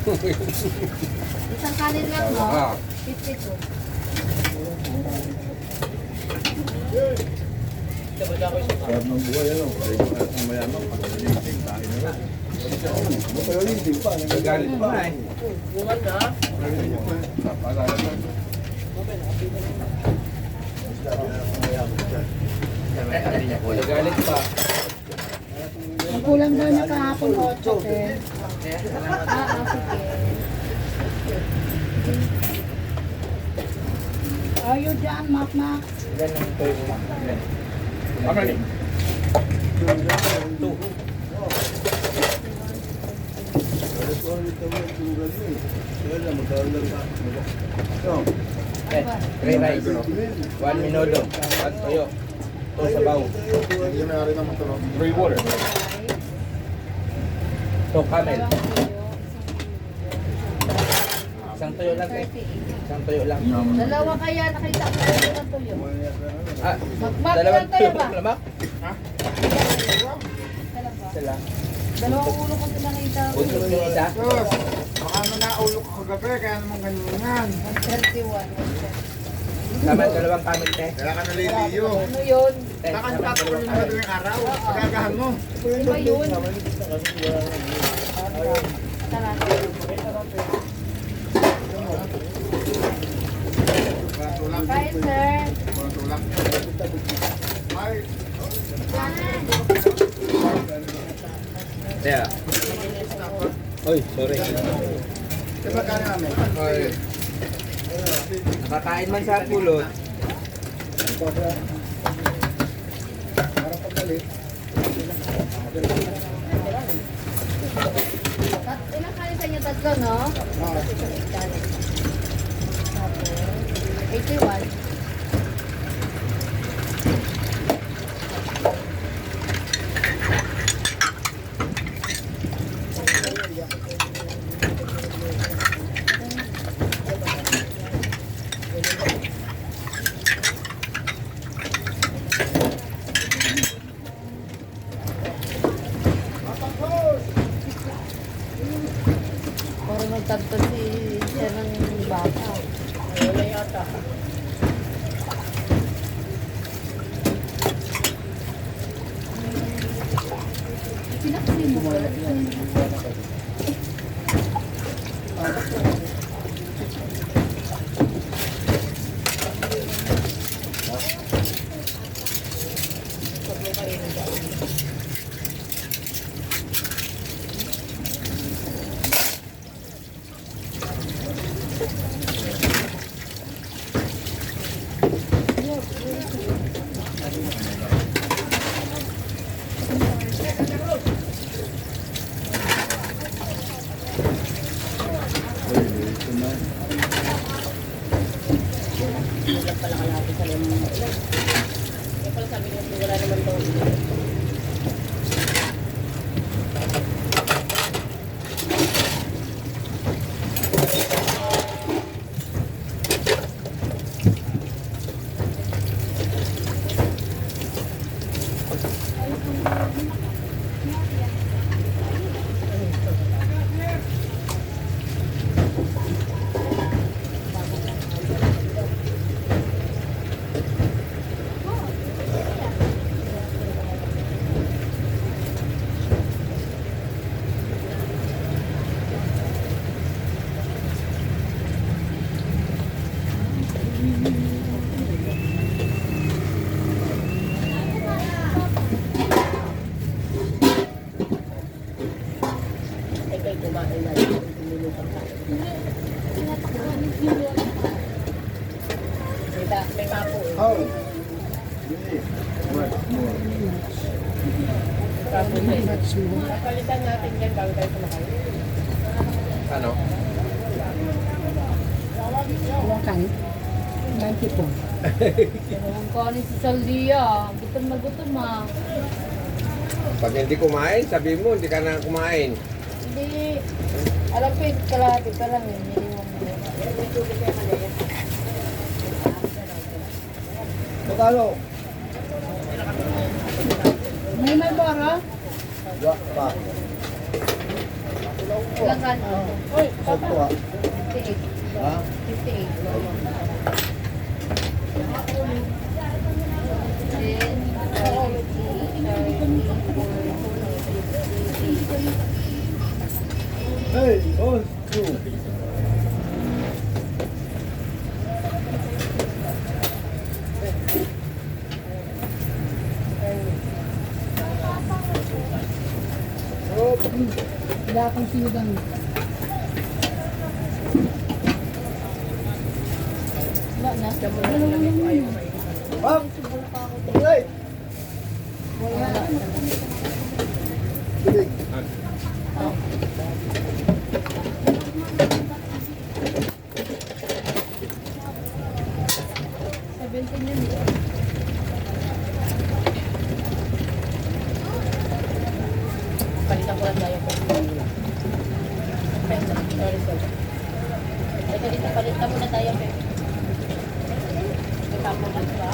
Isang kanin lang, no? 52. Sarap ng buhay, ano? Ang mayaman, pagkaliling tayo na rin. Pagkaliling pa, nagagalit pa. Bungan na. Paalala na. Nagalit pa. Kulang daw niya kahapon 8, eh. Sige. Ayaw dyan, Mak. Yan ang toy mo. Ano rin? Three rice. 1 minuto. 1 toyo. 2 sabaw. Free water. 2 camel. Isang toyo lang eh. Isang toyo lang. Dalawa kaya nakita ko kayo ng tuyo. Ah, Magmak dalawang lang tayo toyo ba? lamak? Isa lang. Dalawang ulo ko pinakita ko. Buntot yung isa. Baka mo na ulo ko kagabi, kaya naman ganyan. 131. Tama, dalawang camel te. Kaya ka naliliyo. Ano yun? Nakantap ko na madaling araw. Pagkagahan mo. Ano ba yun? Tara. Tulak. Kain, sir. Tulak. Ay, Kaya. Oy, sorry. diba ka namin? Oy. Nakakain man sa pulot. Para pagdalit. Ilang kanin sa inyo? Tatlo, no? Tapos, 81. Parang nagtagto si siya ng bata. Wala yata. Pinaksin mo ba? May papo eh. Oh. Papo eh. Kapalitan natin yan bago tayo kumakain. Ano? Ilang kanin? 94. Ilang kanin si Saldia. Gutom na gutom, ah. Pag hindi kumain, sabi mo, hindi ka na kumain. Hindi. Alam ko yung kalahati ka lang eh. Niliwan mo. Magkano? May bara? Pa. Ilang kanto? Sakto ah. 58. Ha? 58. Hey, oh, two. Wala akong sinigang. Wala na. Up! Hey! Wala. Tulig. Palitan ko lang tayo. Ito dito, palitan muna tayo. Tapos ba?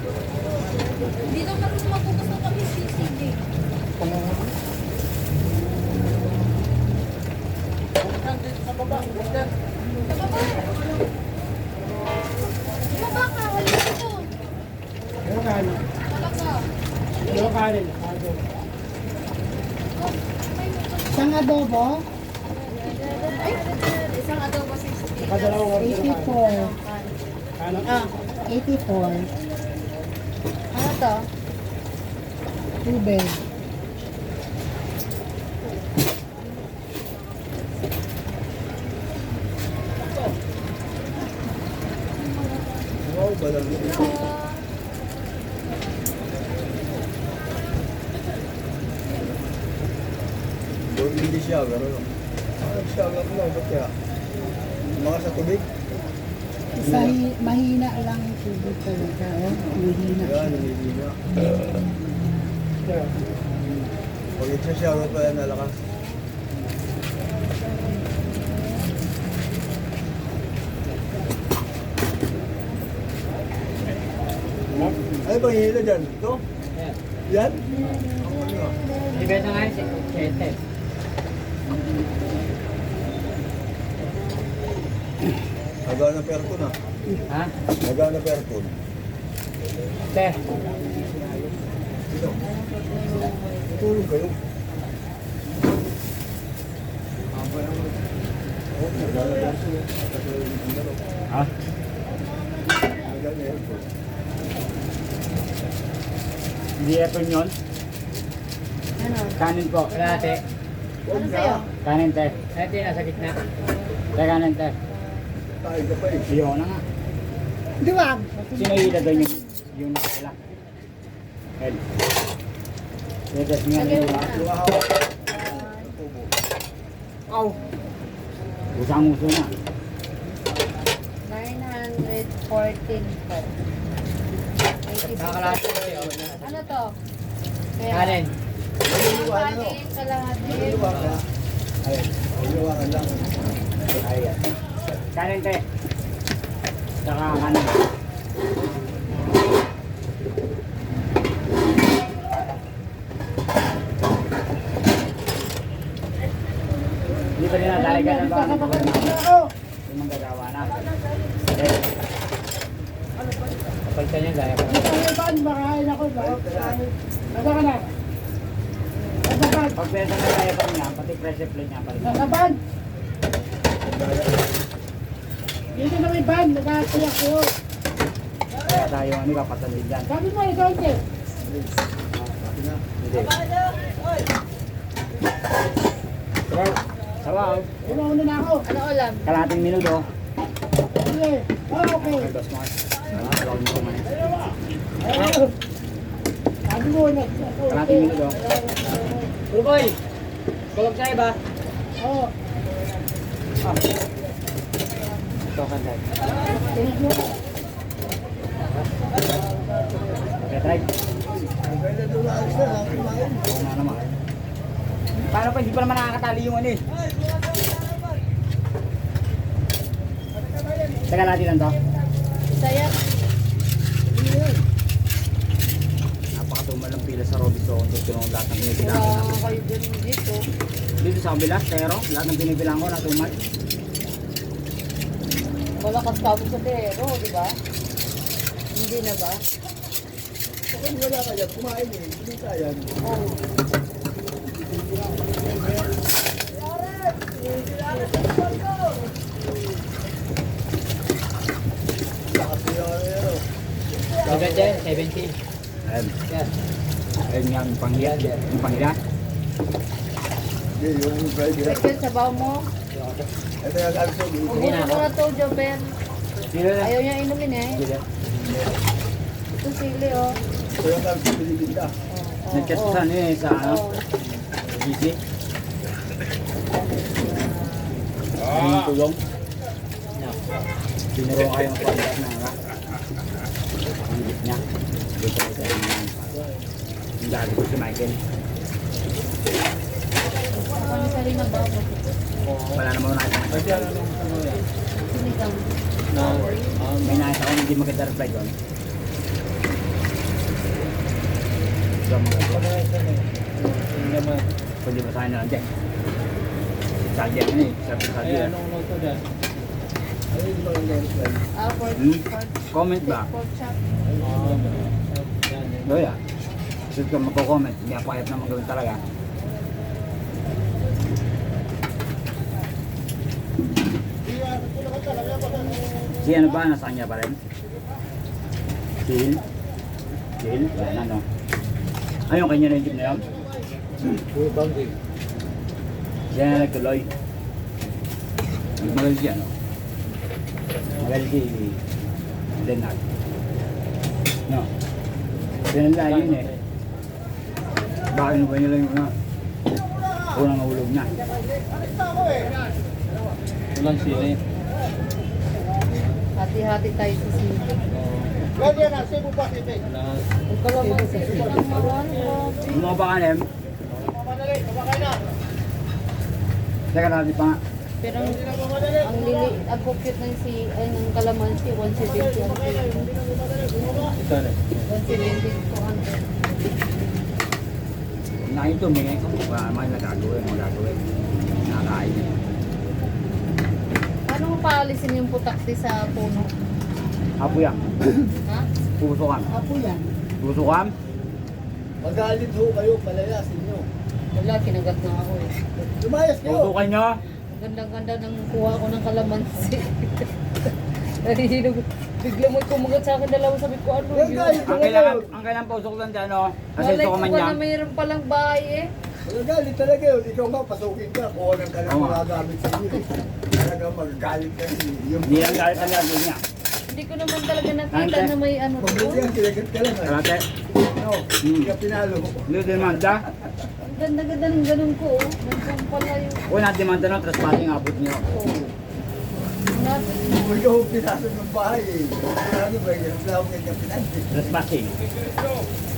Hindi daw marunong magbukas ng kami CCD. Sa baba, buksan. Baba ka, wala ito. Ano kanin? Talaga. Ano kanin? Isang adobo, Ay, isang adobo 60. Kadalawang order ng kanin. 84. Ano? 84. Ano to? Tubig. Wow, balang ito. Doon hindi siya, pero siya lang lang, ba't kaya? Mga sa tubig? Mahina lang yung tubig talaga. Oh. Mahina siya. Yan, hindi na. Pag ito siya, ano pa yan nalakas? Ano bang hila dyan? Ito? Yan? Ano? Ibenta nga si Chete. Nagaan na perkon ah. Ha? Nagaan na perkon. Te. Ito. Tulog kayo. Oh, nagaan na perkon. Ha? Nagaan na perkon. Hindi ito yun. Ano? Kanin po. Kalate. Ano sa'yo? Kanin te. Ito yung nasa gitna. Te kanin te. Tayo ka pa eh. Iyo na nga. Duwag. Sino hila doon yung nakila? Ed. Legas nga Lagay mo nila. na. Yung ahawak. Ang tubo. Aw. Usang uso na. 914 po. 86. Nakakalate ko yun. Ano to? Kanin. Maliliwangan ano? Kanin, kalahati. Maliliwangan. Ayun. Maliliwangan lang. Ayan. Kanin te. Saka kanin. Hindi pa rin nadali ka ng bahan. Yung manggagawa na. Okay. Kapalitan niya gaya pa. Makain ako. Nasa ka na? Nasaban! Pag pesa na gaya pa niya, pati pressure plate niya palitan. Nasaban! Dito na may van, nag-aatiyak ko. Kaya tayo ano ka pasalid dyan. Sabi mo, ikaw hindi. Hindi. Sabaw. Una na ako. Ano ulam? Kalating minuto. Sige. Okay. Ay, boss mo. Sabaw mo kumain. Sabi mo, Kalating minuto. Rukoy! Kulog tayo ba? Oo. Ito kan tayo. Right. Kaya doon alis na lang, kumain. Oo nga naman. Paano pa, hindi pa naman nakakatali yung ano eh. Teka natin lang to. Saya. Napakatumal ang pila sa Robinson. Tutulong lahat ng binibilang ko Wala natin. kayo dun dito. Dito sa kabilas, pero lahat ng binibilang ko natumal. Wala kang tabo sa tero, di ba? Hindi na ba? Kung wala kaya, kumain eh. Hindi kaya. Oo. Kasi ano. Agad yan, 70. Ayan. Ayan nga ang panghiyan. Yung panghiyan. Hindi, yung Friday. Michael, sabaw mo. Ito yung also. Ubusin mo na to, Joben. Sino na? Ayaw niya inumin eh. Ito sili, oh. Ito yung also, binibinta. Oh, Nagkast sa ano eh, sa ano? Oh. GC. Ang tulong. Binuro kayo ng panghiyan na nga. Ang higit niya. Dito ko sa inyo. Yung dati ko si Michael. Ano sa rin na ba? Wala naman nakita. Sinigang. May nakita ko hindi maganda reply doon. So, pwede ba sa akin na lang din? Saldi yan eh. Sabi sa saldi yan. Pork, Hmm? pork, Comment ba? pork chop. Loya. Gusto ka magko-comment. Hindi ako kahit naman gawin talaga. Si ano ba? Nasa kanya pa rin? Sil? Sil? Yan ano? Ayun, kanya na yung jeep na yun? Siya na nagtuloy. Magaling siya, no? Magaling si Denard. No? Ganun lang yun eh. Bakit ba nila yung unang nahulog na? Walang sili. Hati-hati tayo sa sili. Pwede na, sibo pa si Peg. Ang kalamansi naman. Yung mga pakalim, Madali, kumakain na. teka natin pa nga. Pero ang lili, ang cute ng ng kalamansi, 170 ang kilo. 170 200. Nakita humingi ko, wala naman nagagawin, magagawin. Nakakain niya. Paano mo paalisin yung putakti sa puno? Apo yan. Ha? Puso kam. Apo yan. Puso kam. Magalit ho kayo, palayasin nyo. Wala, kinagat na ako eh. Lumayas kayo. Tutukan nyo. Gandang-ganda ng kuha ko ng kalamansi. Nahihinog. Bigla mo kumagat sa akin dalawa, sabi ko ano Yung yun? galit Ang kailangan pusok lang dyan, no? Kasi Malay ito ko ka man ba yan. na mayroon palang bahay eh? Magagalit talaga yun. Ikaw nga, pasukin ka. Kuhanan ka ng Oo. mga gamit sa iyo. Talaga magagalit ka. Yung Hindi lang galit ang gagawin niya. Hindi ko naman talaga nakita Ante. na may ano Mabuti to. yan, kinagat ka lang. Kalate. No, hindi ka pinalo. Hindi demanda. Ang ganda-ganda ng ganun ko oh. Nandun pala yung... O na-demanda no, trespassing abot niyo. Oh. Napit mo. Hindi ka ho pinasok ng bahay eh. Ano ba yun? Wala akong kanya pinasok. Trespassing.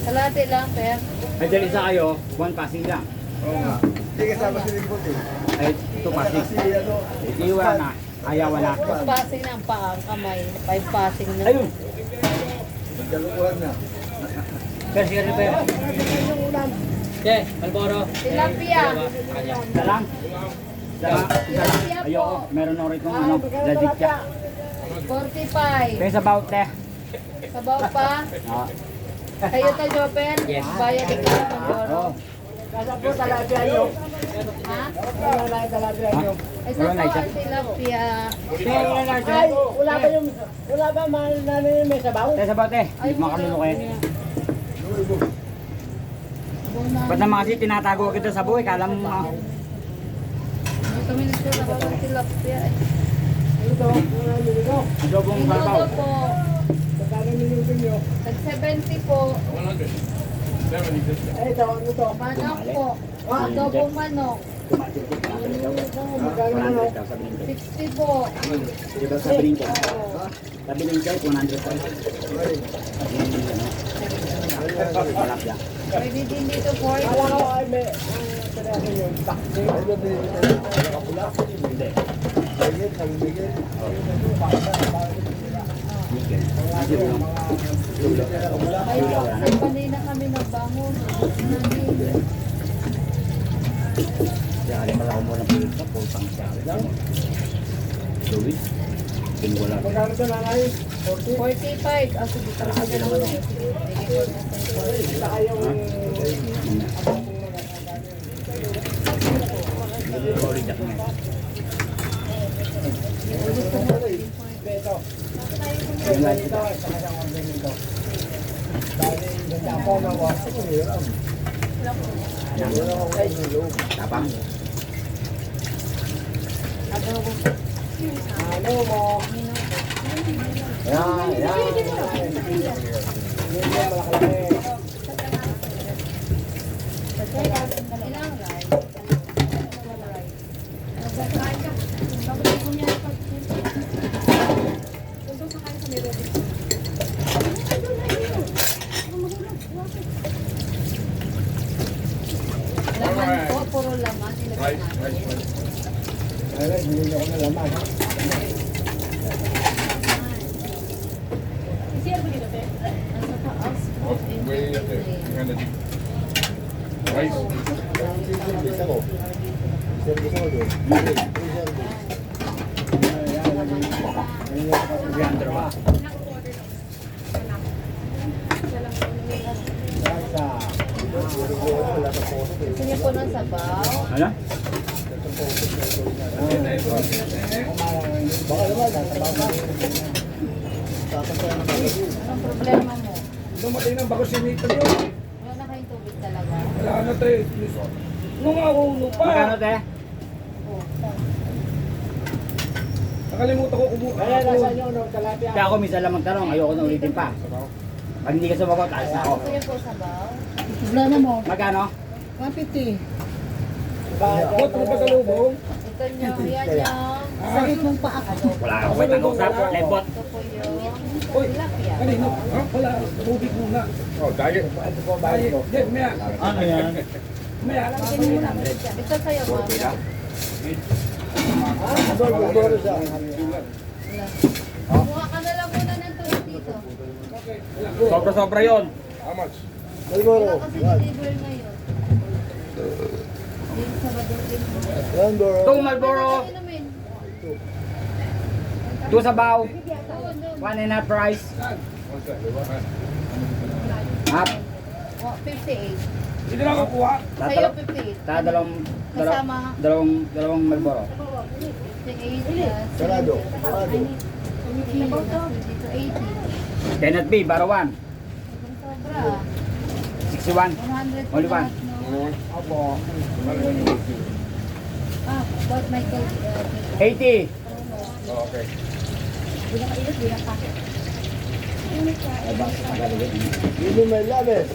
Kalate lang, per. Ay dahil isa kayo, one passing lang. Oo nga. Hindi kasama si Limpot eh. Ay, two passing. Kasi ano, Iiwan na. Ayaw na. 6 passing na ang paa, ang kamay. 5 passing na. Ayun. nagkalukuhan na. Sir, sige rin tayo. Che, Malboro. Tilapia. Isa lang. Isa lang. Ayoko. Meron ako rito ano, dadig ka. 45. Kaya sa bawat te. Sabaw pa. Ah. Kayo ta, Jopen. Yes. Bayad ikaw ng boro. Oo. Ha? Ha? Ay, sa Wala na po isa. ang tilapia. Ay, Wala ba may sabaw? Kaya sa bawat te. Hindi makamulo kayo. Ba't naman kasi tinatago kita sa buhay? Kala mo Hindi kami nagsasabaw ng tilapia. adobong babaw. Minuto po. Tag 70 po. Manok po. Adobong manok. 60 po. Diba sabi rin ko? Sabi rin ko, 100 tayo. Tilapia. Pwede din dito 40. Ay, may... Pinakin yung taxi. Ay, may nakapula. Hindi. Sagit, sagit. Nickel. Hindi mo lang. Ay, ay panay na kami nagbangon. Kaya alam mo lang ako muna pilit ka. Pulpang siya. Louis. Wala. Magkano ito nanay? 40? 45. Ah, sige, talaga na naman. Isa kayong... Sorry, Jack. Ito. Ito. Saka siyang order nito. Dahil ganda ako na wasa ko. Hiram. Wala akong kayo. Tapang. Ano mo? Yan, yan. Hindi mo malaki. Ilang rice? Laman po, puro laman. Rice, rice, rice. Ay, hindi ako na laman. Nasa taas po. Way up there. Rice. Isa ko. Isa ko doon. Leandro ba? Gusto niyo po ng sabaw? Ano? Baka naman, nasa baba. Anong problema mo? Dumating ng bago sinito yun. Wala na kayong tubig talaga. Wala na tayo. Nung ako pa. Magkano te? Nakalimutan ko kumuha. Kaya nasa inyo, no, talapia. Kaya ako minsan lang magtanong, ayoko na ulitin pa. Pag hindi ka sumagot, alis na ako. Gusto niyo po sabaw? Wala na mo. Magkano? 150. Bot mo pa sa lubong. Ito niyo, yan yung... Sakit mong paa ko. Wala ako kwenta ng usap. Lebot. Ito po yung... Uy, Tilapia. kanino? Ha? Wala. Tubig muna. Oh, diet. Ito po ba Ay, ito? Jen, maya. Ano yan? Maya. Ito sa'yo, ma'am. Adoro siya. Kumuha ka na lang muna ng tubig dito. Sobra-sobra yun. How much? Siguro. Wala kasi deliver ngayon. Din sa badutin mo. Yan, Doro. Itong Marlboro, Inumin. 2 sabaw, Oo, doon. 1.5 rice. What's that? Half. 58. Hindi na kukuha. Sa'yo 58. Dalawang Marlboro. 58 plus Sarado. Sarado. dito 80. Cannot be, barawan. Sobra. 61. 100 Only one. Apo. Ah, but Michael, 80. Oh, okay. Hindi mo may labis.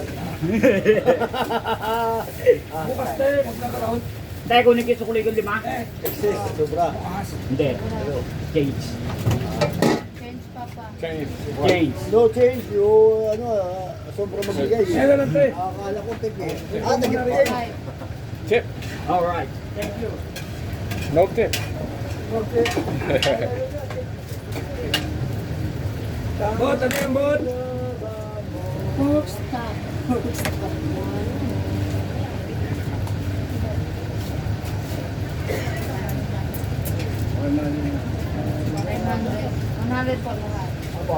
Bukas tayo. Magkakaroon. Tayo kung nakisukulay ko 5. Excess. Sobra. Hindi. Change. change papa. Change. Change. No change. Yung ano, sobra magbigay. Kaya lang tayo. Akala ko tip. Tagip-tip. 5. Tip. Alright. No tip. Okay. Bot, ano yung bot? Pork stock. Pork stock. $100 po lahat. Apo.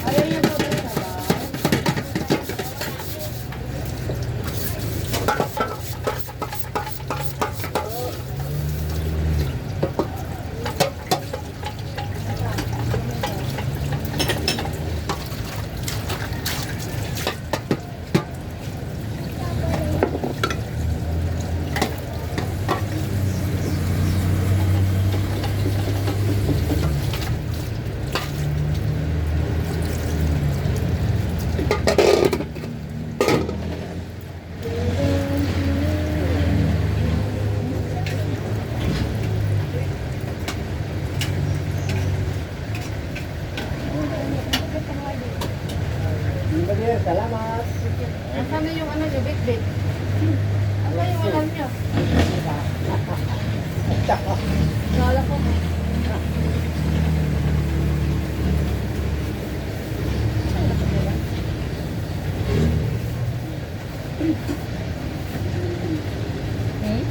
Ayaw niyo po ba sabaw? Brigadier, salamat. Nasaan na yung ano nyo, bit-bit? Ano yung alam nyo? Nala ko. Hmm?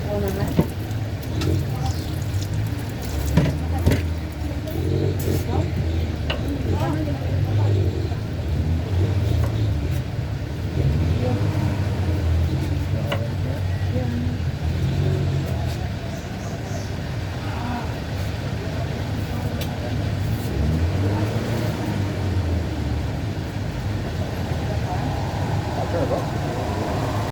Oo naman. Ano ba?